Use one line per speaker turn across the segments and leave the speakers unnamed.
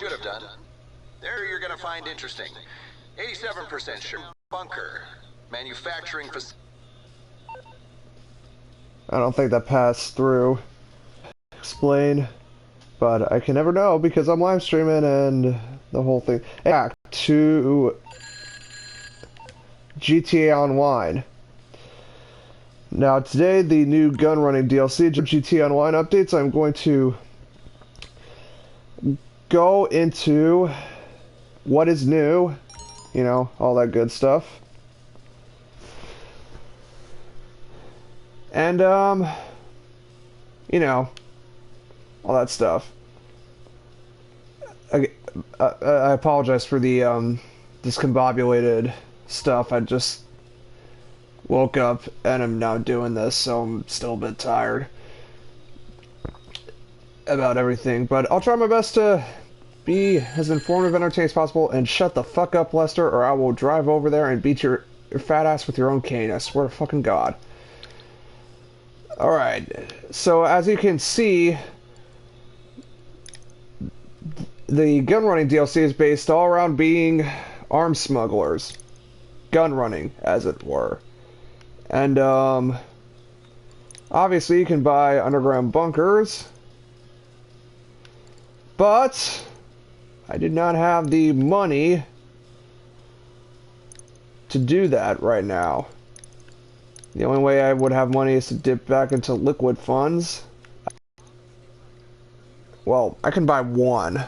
should have done. There you're gonna find interesting. 87% sure. Bunker. Manufacturing facility.
I don't think that passed through. Explain. But I can never know because I'm live streaming and the whole thing. Back to GTA Online. Now today, the new Gunrunning DLC, GTA Online updates, I'm going to go into what is new, you know, all that good stuff. And, you know, all that stuff. I apologize for the, discombobulated stuff. I just woke up and I'm now doing this, so I'm still a bit tired about everything. But I'll try my best to be as informative and entertaining as possible, and shut the fuck up, Lester, or I will drive over there and beat your fat ass with your own cane. I swear to fucking God. Alright, so as you can see, the Gunrunning DLC is based all around being arms smugglers. Gun running, as it were. And, obviously you can buy underground bunkers, but I did not have the money to do that right now. The only way I would have money is to dip back into liquid funds. Well, I can buy one,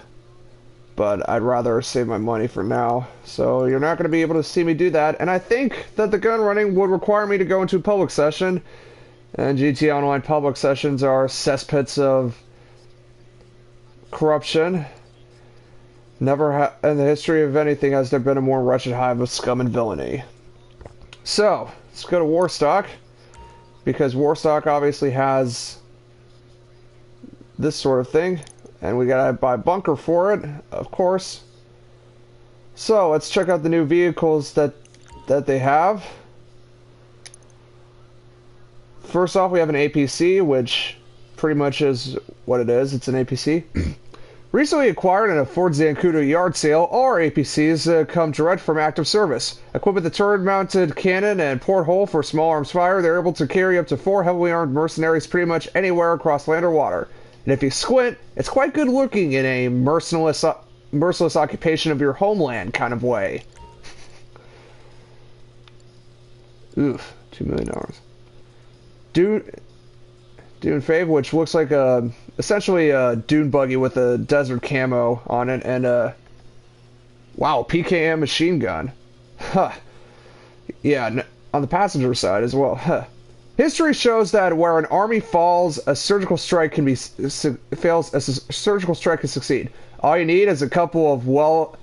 but I'd rather save my money for now. So you're not going to be able to see me do that. And I think that the gun running would require me to go into a public session. And GTA Online public sessions are cesspits of corruption. Never in the history of anything has there been a more wretched hive of scum and villainy. So, let's go to Warstock, because Warstock obviously has this sort of thing, and we gotta buy a bunker for it, of course. So, let's check out the new vehicles that they have. First off, we have an APC, which pretty much is what it is. It's an APC. Recently acquired in a Ford Zancudo yard sale, all our APCs come direct from active service. Equipped with a turret-mounted cannon and porthole for small arms fire, they're able to carry up to 4 heavily armed mercenaries pretty much anywhere across land or water. And if you squint, it's quite good looking in a merciless occupation of your homeland kind of way. Oof, $2 million. Dune Fave, which looks like essentially a dune buggy with a desert camo on it, and wow, PKM machine gun. Huh. Yeah, on the passenger side as well. Huh. History shows that where an army falls, a surgical strike can succeed. All you need is a couple of well-drilled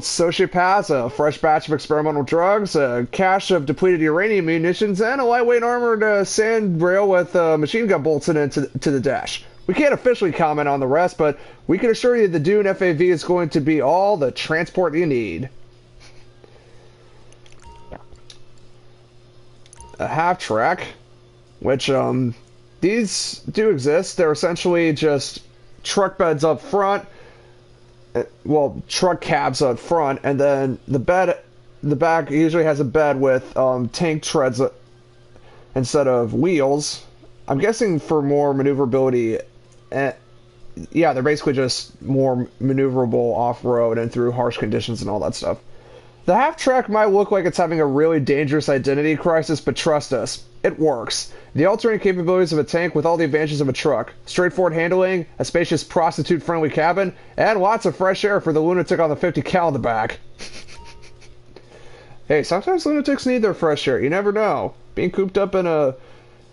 sociopaths, a fresh batch of experimental drugs, a cache of depleted uranium munitions, and a lightweight armored sand rail with machine gun bolts in it to the dash. We can't officially comment on the rest, but we can assure you the Dune FAV is going to be all the transport you need. A half-track, which, these do exist. They're essentially just truck beds up front, well, truck cabs up front, and then the back usually has a bed with tank treads instead of wheels. I'm guessing for more maneuverability. Yeah, they're basically just more maneuverable off-road and through harsh conditions and all that stuff. The half-track might look like it's having a really dangerous identity crisis, but trust us, it works. The alternating capabilities of a tank with all the advantages of a truck. Straightforward handling, a spacious prostitute-friendly cabin, and lots of fresh air for the lunatic on the 50 cal in the back. Hey, sometimes lunatics need their fresh air, you never know. Being cooped up in a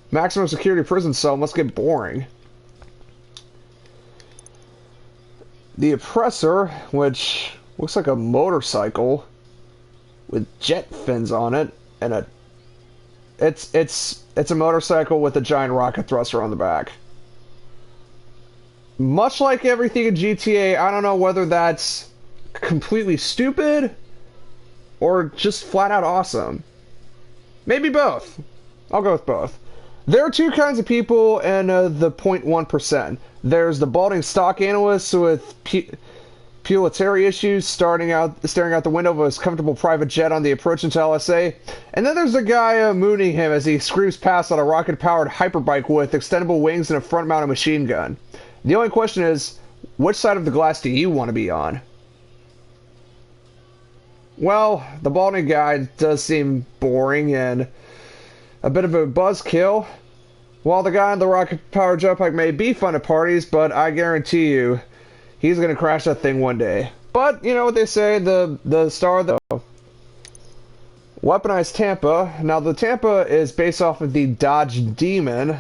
maximum security prison cell must get boring. The Oppressor, which looks like a motorcycle with jet fins on it, and it's a motorcycle with a giant rocket thruster on the back. Much like everything in GTA, I don't know whether that's completely stupid or just flat out awesome. Maybe both. I'll go with both. There are two kinds of people in the 0.1%. There's the balding stock analyst with pituitary issues staring out the window of his comfortable private jet on the approach into LSA. And then there's the guy mooning him as he screams past on a rocket-powered hyperbike with extendable wings and a front-mounted machine gun. The only question is, which side of the glass do you want to be on? Well, the balding guy does seem boring and a bit of a buzzkill, while the guy on the rocket-powered jetpack may be fun at parties, but I guarantee you, he's gonna crash that thing one day. But, you know what they say, the star of the weaponized Tampa. Now, the Tampa is based off of the Dodge Demon,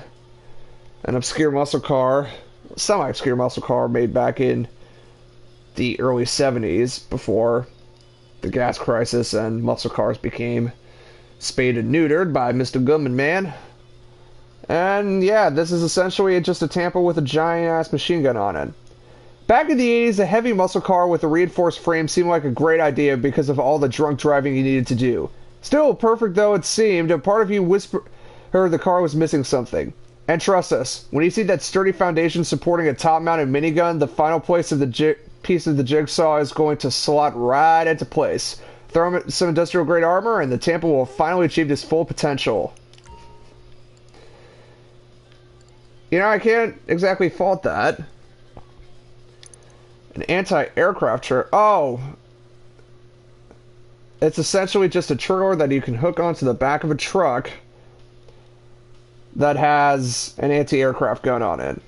an obscure muscle car, semi-obscure muscle car made back in the early 70s, before the gas crisis and muscle cars became spayed and neutered by Mr. Gunman Man. And yeah, this is essentially just a Tampa with a giant-ass machine gun on it. Back in the 80s, a heavy muscle car with a reinforced frame seemed like a great idea because of all the drunk driving you needed to do. Still, perfect though it seemed, a part of you heard the car was missing something. And trust us, when you see that sturdy foundation supporting a top-mounted minigun, the final piece of the jigsaw is going to slot right into place. Throw him some industrial-grade armor, and the Tampa will finally achieve its full potential. You know, I can't exactly fault that. An anti-aircraft trailer. Oh! It's essentially just a trailer that you can hook onto the back of a truck that has an anti-aircraft gun on it.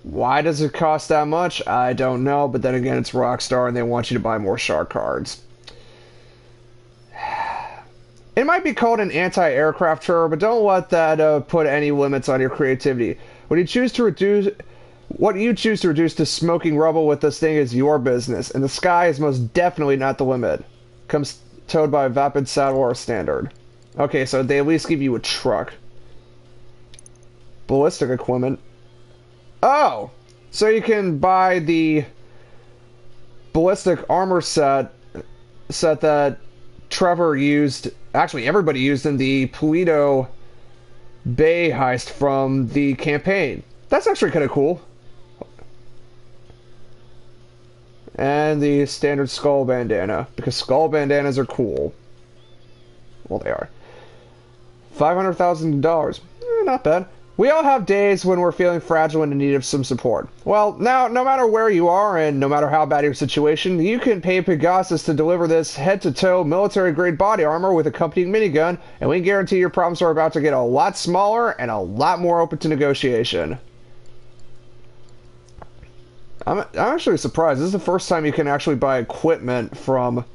Why does it cost that much? I don't know, but then again, it's Rockstar and they want you to buy more shark cards. It might be called an anti-aircraft trailer, but don't let that put any limits on your creativity. What you choose to reduce to smoking rubble with this thing is your business, and the sky is most definitely not the limit. Comes towed by a Vapid saddle or standard. Okay, so they at least give you a truck. Ballistic equipment. Oh! So you can buy the ballistic armor set that Trevor used, actually everybody used in the Paleto Bay heist from the campaign. That's actually kind of cool. And the standard skull bandana, because skull bandanas are cool. Well, they are. $500,000. Not bad. We all have days when we're feeling fragile and in need of some support. Well, now, no matter where you are and no matter how bad your situation, you can pay Pegasus to deliver this head-to-toe military-grade body armor with accompanying minigun, and we guarantee your problems are about to get a lot smaller and a lot more open to negotiation. I'm actually surprised. This is the first time you can actually buy equipment from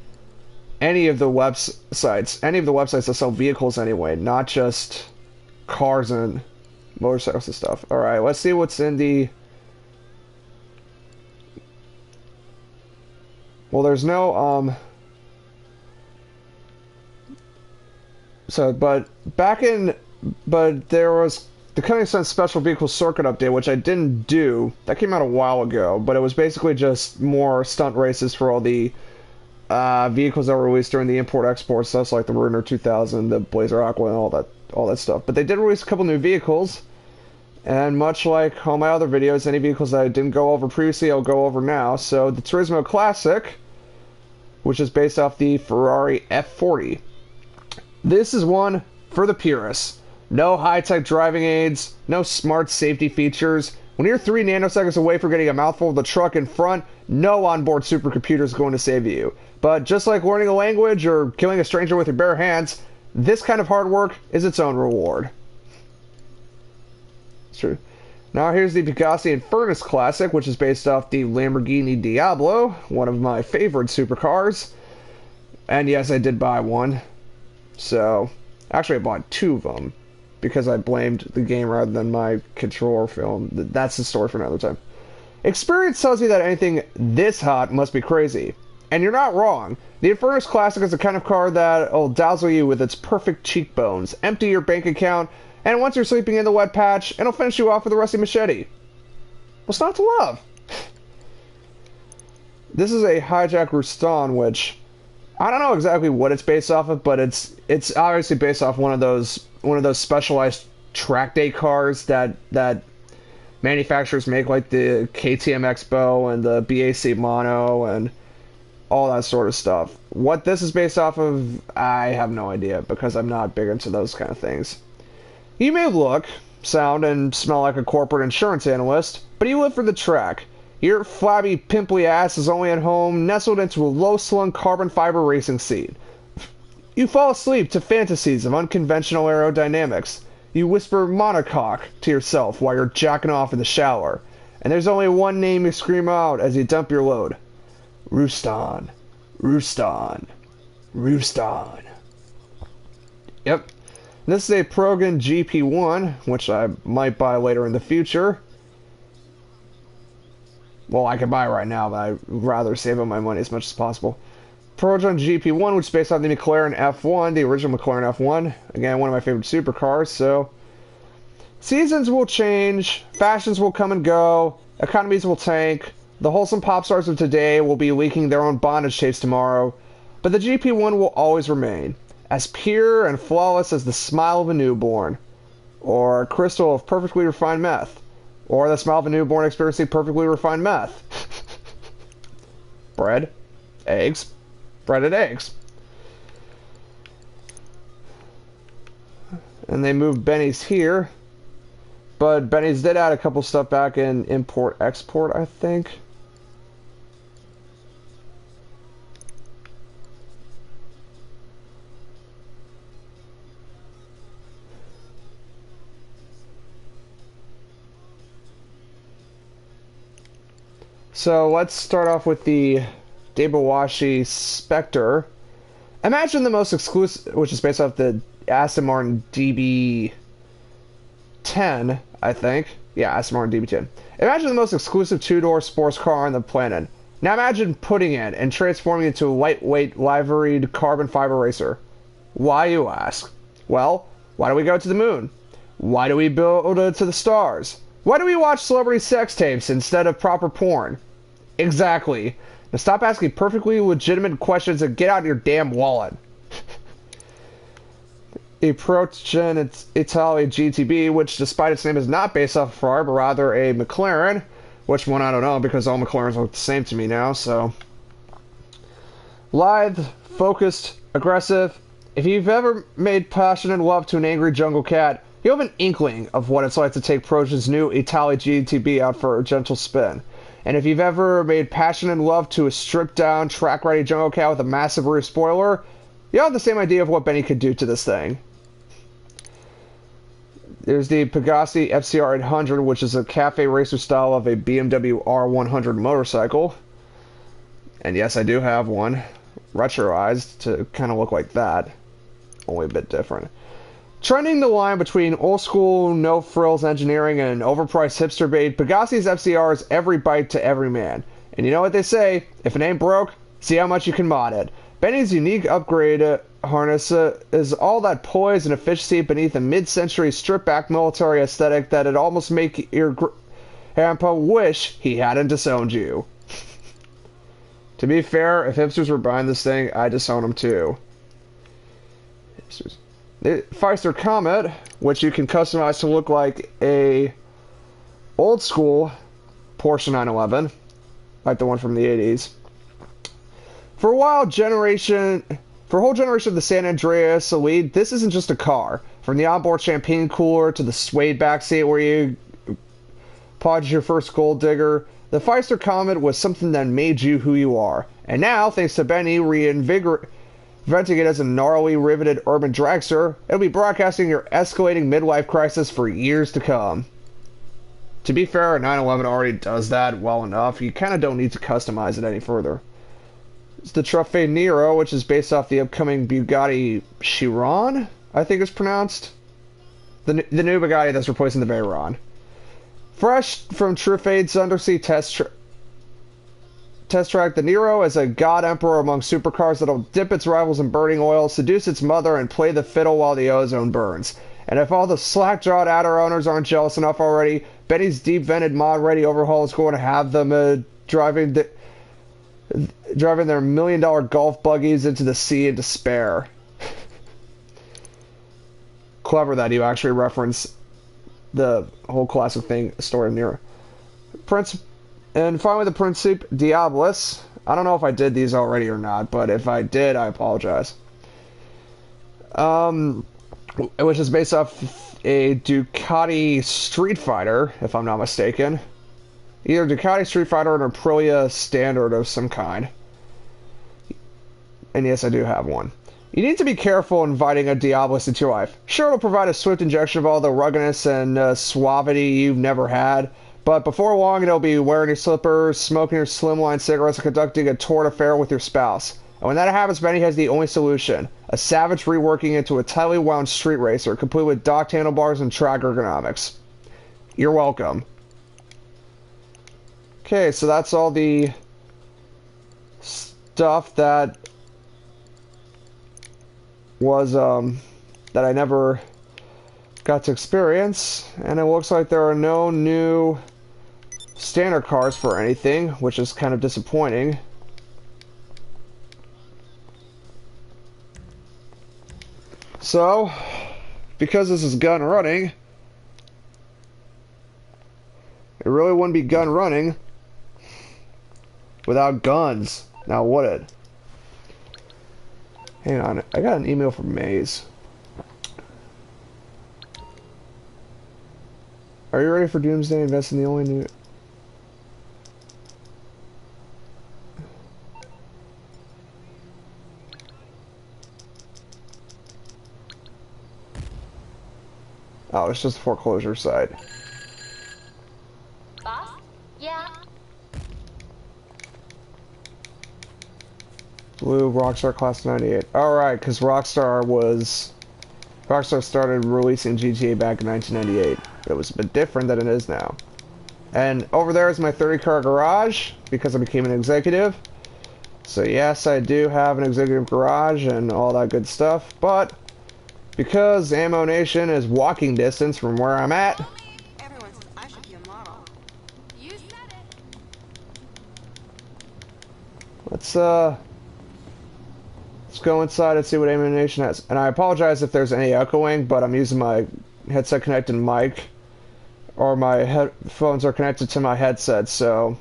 any of the websites that sell vehicles anyway, not just cars and motorcycles and stuff. Alright, let's see what's in the... Well, there's no, but there was the Cunning Sense Special Vehicle Circuit update, which I didn't do. That came out a while ago, but it was basically just more stunt races for all the vehicles that were released during the import-export stuff, like the Ruiner 2000, the Blazer Aqua, and all that stuff. But they did release a couple new vehicles, and much like all my other videos, any vehicles that I didn't go over previously, I'll go over now. So the Turismo Classic, which is based off the Ferrari F40. This is one for the purists. No high-tech driving aids, no smart safety features. When you're 3 nanoseconds away from getting a mouthful of the truck in front, no onboard supercomputer is going to save you. But just like learning a language or killing a stranger with your bare hands, this kind of hard work is its own reward. It's true. Now here's the Pegasi and Furnace Classic, which is based off the Lamborghini Diablo, one of my favorite supercars. And yes, I did buy one. So, actually I bought 2 of them, because I blamed the game rather than my controller film. That's the story for another time. Experience tells you that anything this hot must be crazy. And you're not wrong. The Infernus Classic is the kind of car that'll dazzle you with its perfect cheekbones, empty your bank account, and once you're sleeping in the wet patch, it'll finish you off with a rusty machete. What's not to love? This is a Hijack Ruston, which I don't know exactly what it's based off of, but it's it's obviously based off one of those specialized track day cars that manufacturers make, like the KTM Expo and the BAC Mono and all that sort of stuff. What this is based off of, I have no idea because I'm not big into those kind of things. You may look, sound, and smell like a corporate insurance analyst, but you live for the track. Your flabby, pimply ass is only at home, nestled into a low-slung carbon fiber racing seat. You fall asleep to fantasies of unconventional aerodynamics. You whisper monocoque to yourself while you're jacking off in the shower. And there's only one name you scream out as you dump your load. Rooston. Rooston. Rooston. Yep. This is a Progan GP1, which I might buy later in the future. Well, I can buy right now, but I'd rather save up my money as much as possible. Progan GP1, which is based on the McLaren F1, the original McLaren F1. Again, one of my favorite supercars, so... Seasons will change, fashions will come and go, economies will tank, the wholesome pop stars of today will be leaking their own bondage tapes tomorrow, but the GP1 will always remain, as pure and flawless as the smile of a newborn, or a crystal of perfectly refined meth, or the smile of a newborn experiencing perfectly refined meth. Bread, eggs, breaded eggs. And they moved Benny's here. But Benny's did add a couple stuff back in import-export, I think. So let's start off with the Dabawashi Spectre. Imagine the most exclusive, which is based off the Aston Martin DB10, I think. Yeah, Aston Martin DB10. Imagine the most exclusive two-door sports car on the planet. Now imagine putting it and transforming it into a lightweight, liveried carbon fiber racer. Why, you ask? Well, why do we go to the moon? Why do we build it to the stars? Why do we watch celebrity sex tapes instead of proper porn? Exactly. Now stop asking perfectly legitimate questions and get out your damn wallet. The Progen Italia GTB, which despite its name is not based off a Ferrari, but rather a McLaren, which one I don't know because all McLarens look the same to me now, so. Lithe, focused, aggressive. If you've ever made passionate love to an angry jungle cat, you have an inkling of what it's like to take Progen's new Italia GTB out for a gentle spin. And if you've ever made passionate love to a stripped-down, track-ready jungle cat with a massive rear spoiler, you have the same idea of what Benny could do to this thing. There's the Pegassi FCR 800, which is a cafe racer style of a BMW R100 motorcycle. And yes, I do have one. Retroized to kind of look like that. Only a bit different. Trending the line between old-school, no-frills engineering and overpriced hipster bait, Pegassi's FCR is every bite to every man. And you know what they say, if it ain't broke, see how much you can mod it. Benny's unique upgrade harness is all that poise and efficiency beneath a mid-century stripped-back military aesthetic that it almost make your grandpa wish he hadn't disowned you. To be fair, if hipsters were buying this thing, I'd disown them too. Hipsters. The Pfister Comet, which you can customize to look like a old school Porsche 911, like the one from the 80s. For a whole generation of the San Andreas Elite, this isn't just a car. From the onboard champagne cooler to the suede backseat where you podged your first gold digger, the Pfister Comet was something that made you who you are. And now, thanks to Benny reinvigorating it as a gnarly, riveted urban dragster, it'll be broadcasting your escalating midlife crisis for years to come. To be fair, a 911 already does that well enough. You kind of don't need to customize it any further. It's the Truffet Nero, which is based off the upcoming Bugatti Chiron, I think it's pronounced. The new Bugatti that's replacing the Veyron. Fresh from Truffet's undersea test track, the Nero is a god emperor among supercars that'll dip its rivals in burning oil, seduce its mother, and play the fiddle while the ozone burns. And if all the slack-jawed adder owners aren't jealous enough already, Benny's deep-vented mod-ready overhaul is going to have them driving their $1 million golf buggies into the sea in despair. clever that you actually reference the whole classic thing story near Prince. And finally, the Principe Diabolus. I don't know if I did these already or not, but if I did, I apologize. Which is based off a Ducati Street Fighter, if I'm not mistaken. Either Ducati Street Fighter or an Aprilia Standard of some kind. And yes, I do have one. You need to be careful inviting a Diabolus into your life. Sure, it'll provide a swift injection of all the ruggedness and suavity you've never had, but before long it'll be wearing your slippers, smoking your slimline cigarettes, and conducting a torrid affair with your spouse. And when that happens, Benny has the only solution. A savage reworking into a tightly wound street racer, complete with docked handlebars and track ergonomics. You're welcome. Okay, so that's all the stuff that was, that I never got to experience. And it looks like there are no new standard cars for anything, which is kind of disappointing. So, because this is gun running, it really wouldn't be gun running without guns. Now would it? Hang on, I got an email from Maze. Are you ready for Doomsday? Invest in the only new... Oh, it's just a foreclosure site.
Boss? Yeah.
Blue Rockstar Class 98. Alright, because Rockstar started releasing GTA back in 1998. It was a bit different than it is now. And over there is my 30-car garage, because I became an executive. So yes, I do have an executive garage and all that good stuff, but because Ammo Nation is walking distance from where I'm at,
Everyone says I should be a model. You said it.
let's go inside and see what Ammo Nation has. And I apologize if there's any echoing, but I'm using my headset connected mic, or my headphones are connected to my headset, so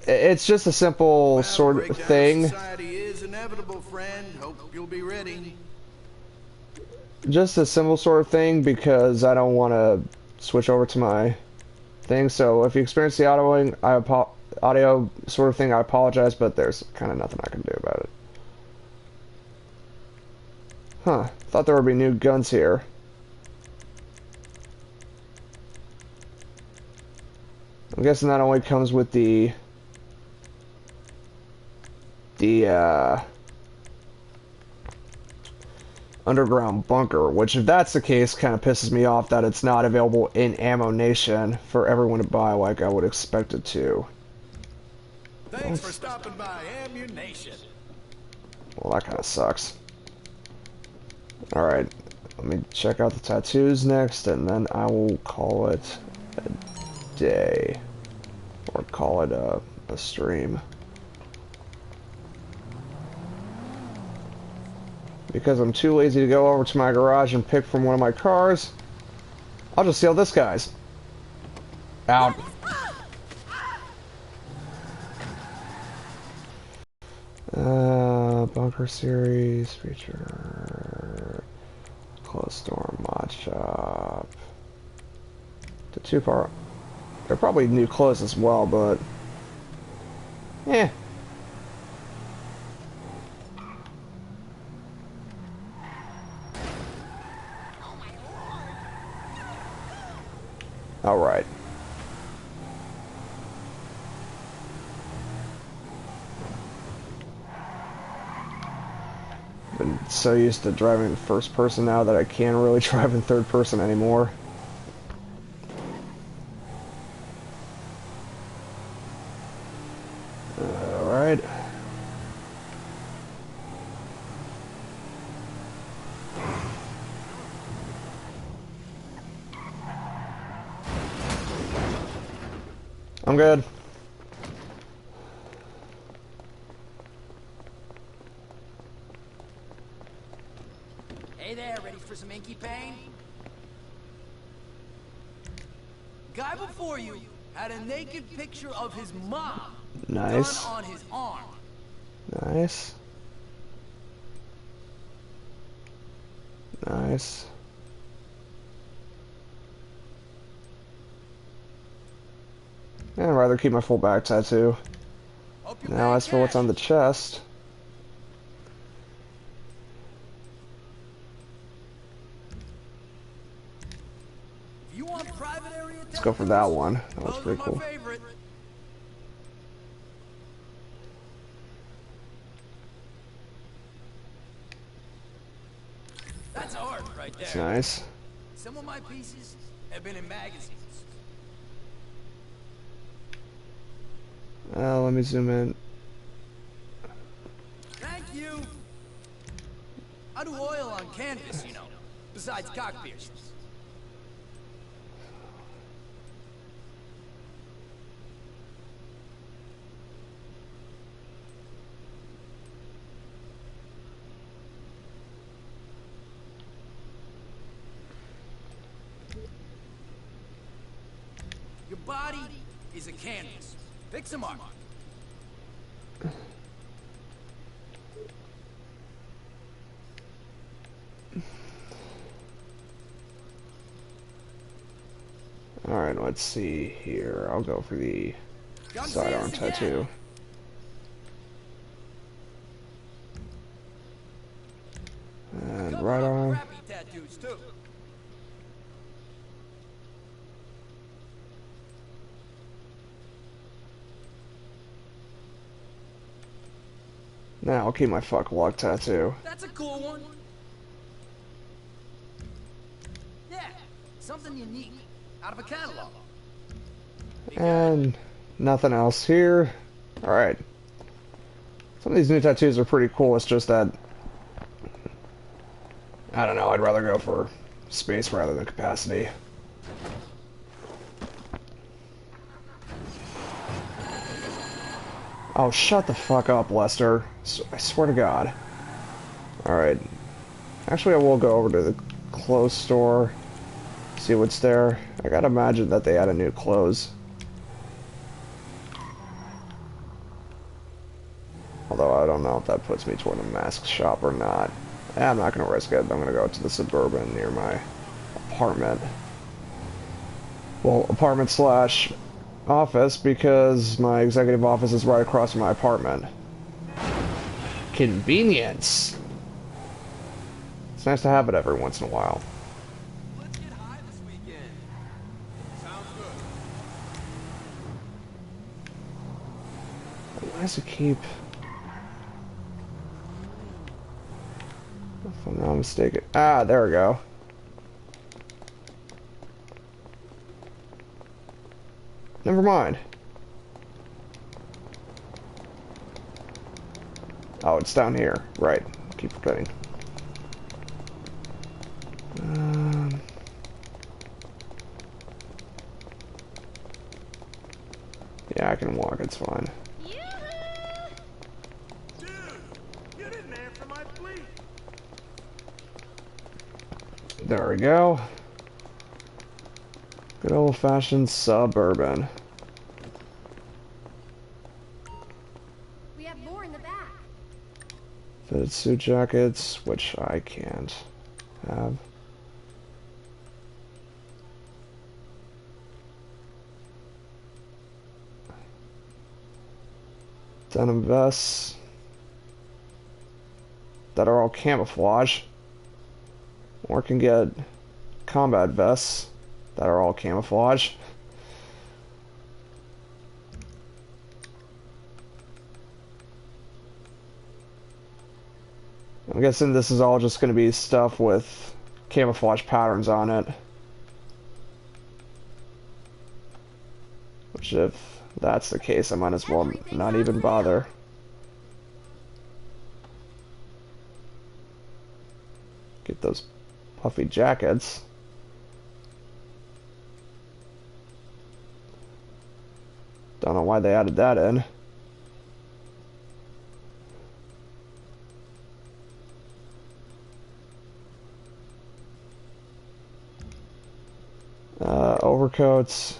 it's just a simple sort of thing.
Society is inevitable, friend. Hope you'll be ready.
Just a simple sort of thing, because I don't want to switch over to my thing. So if you experience the audio sort of thing, I apologize, but there's kind of nothing I can do about it. Huh, thought there would be new guns here. I'm guessing that only comes with the underground bunker, which if that's the case kind of pisses me off that it's not available in Ammo Nation for everyone to buy like I would expect it to.
Thanks for stopping by Ammunition.
Well, that kind of sucks. Alright, let me check out the tattoos next, and then I will call it a day. Or call it a stream. Because I'm too lazy to go over to my garage and pick from one of my cars, I'll just steal this guy's. Out. Bunker series feature, closed store, mod shop. The two part, they're probably new clothes as well, but yeah. All right. Been so used to driving in first person now that I can't really drive in third person anymore. All right. I'm good.
Hey there, ready for
for some inky pain? Guy before you had a naked picture of his mom.
Nice.
Done on his arm.
Nice. Nice. I'd rather keep my full back tattoo.
Hope you
Now,
pay
as for what's
cash.
on the chest,
If you want private area
let's go for that one. That was
those are
pretty
my
cool.
favorite. That's art right there.
It's nice.
Some of my pieces have been in magazines.
Let me zoom in.
Thank you. I do oil on canvas, you know, besides cock piercings. Your body is a canvas. Pick some art.
Alright, let's see here. I'll go for the sidearm tattoo. And right arm.
Crappy tattoos too.
Now I'll keep my fuck luck tattoo.
That's a cool one. Yeah, something unique out of a catalog.
And nothing else here. Alright. Some of these new tattoos are pretty cool. It's just that, I don't know, I'd rather go for space rather than capacity. Oh, shut the fuck up, Lester. I swear to God. Alright. Actually, I will go over to the clothes store, see what's there. I gotta imagine that they added new clothes. Although I don't know if that puts me toward a mask shop or not. I'm not gonna risk it. I'm gonna go to the Suburban near my apartment. Well, apartment slash office, because my executive office is right across from my apartment. Convenience. It's nice to have it every once in a while.
Let's get high this weekend. Sounds good.
Why does it keep... If I'm not mistaken... Ah, there we go. Never mind. Oh, it's down here. Right. Keep forgetting. Yeah, I can walk. It's fine.
Dude, get in there for my plea.
There we go. Good old-fashioned Suburban.
We have more in the back.
Fitted suit jackets, which I can't have. Denim vests that are all camouflage. Or can get combat vests that are all camouflage. I'm guessing this is all just going to be stuff with camouflage patterns on it. Which, if that's the case, I might as well not even bother. Get those puffy jackets. Don't know why they added that in. overcoats.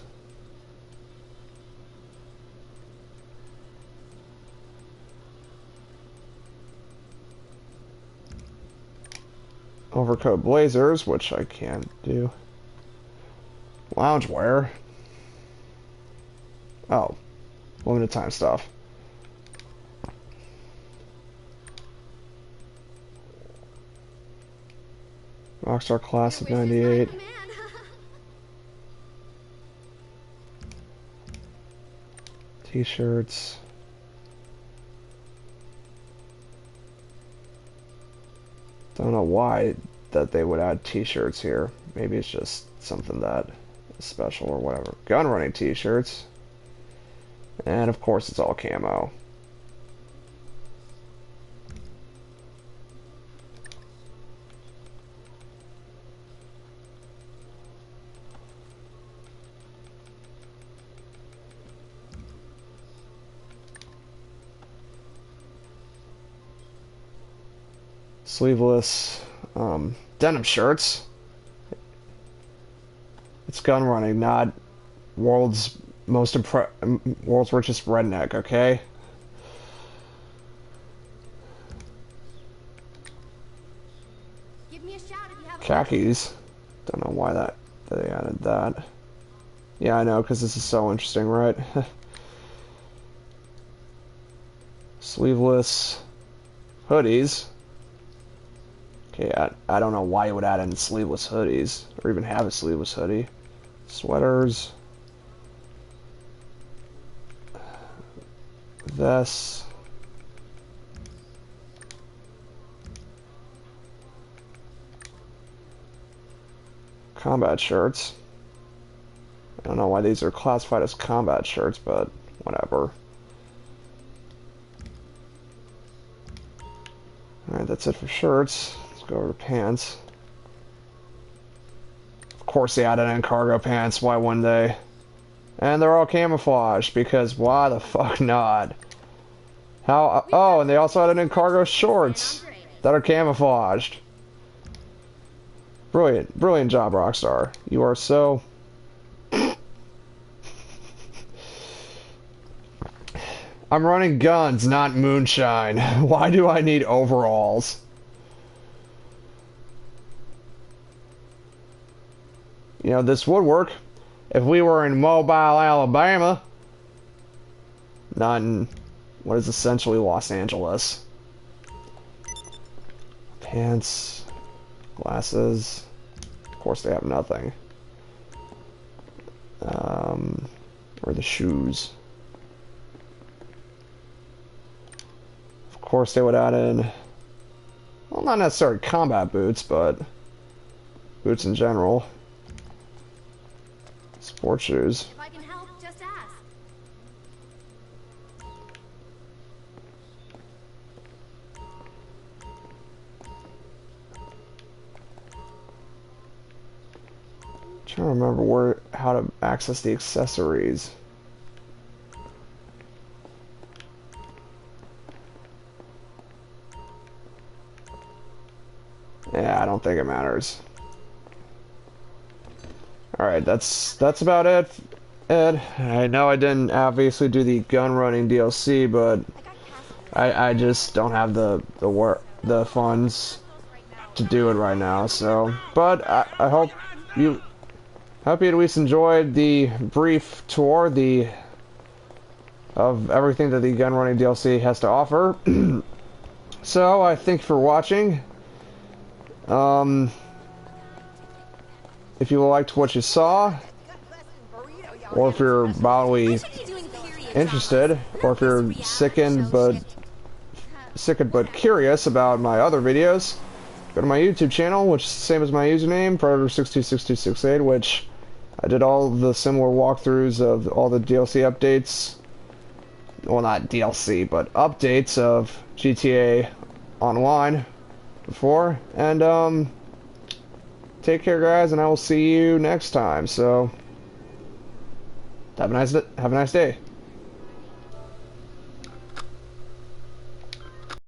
Overcoat blazers, which I can't do. Loungewear. Oh, limited time stuff. Rockstar Classic 98. T-shirts. Don't know why that they would add t-shirts here. Maybe it's just something that is special or whatever. Gunrunning t-shirts. And of course it's all camo. Sleeveless denim shirts. It's gun running, not world's world's richest redneck, okay?
Give me a shout if you have
Khakis. Don't know why that they added that. Yeah, I know, because this is so interesting, right? Sleeveless hoodies. Okay, I don't know why you would add in sleeveless hoodies, or even have a sleeveless hoodie. Sweaters. Vests. Combat shirts. I don't know why these are classified as combat shirts, but whatever. Alright, that's it for shirts. Let's go over to pants. Of course they added in cargo pants, why wouldn't they? And they're all camouflaged, because why the fuck not? How? Oh, and they also added in cargo shorts that are camouflaged. Brilliant. Brilliant job, Rockstar. You are so... I'm running guns, not moonshine. Why do I need overalls? You know, this would work if we were in Mobile, Alabama. Not in what is essentially Los Angeles. Pants, glasses. Of course they have nothing. Or the shoes. Of course they would add in, well, not necessarily combat boots, but boots in general. Sport shoes.
If I can help, just ask.
Trying to remember how to access the accessories. Yeah, I don't think it matters. Alright, that's about it, Ed. I know I didn't obviously do the gun running DLC, but I just don't have the funds to do it right now, so. But I hope you at least enjoyed the brief tour of everything that the gun running DLC has to offer. So I thank you for watching. If you liked what you saw, or if you're mildly interested, or if you're sickened but curious about my other videos, go to my YouTube channel, which is the same as my username, Predator626268, which I did all the similar walkthroughs of all the DLC updates. Well, not DLC, but updates of GTA Online before. And take care, guys, and I will see you next time. So have a nice day.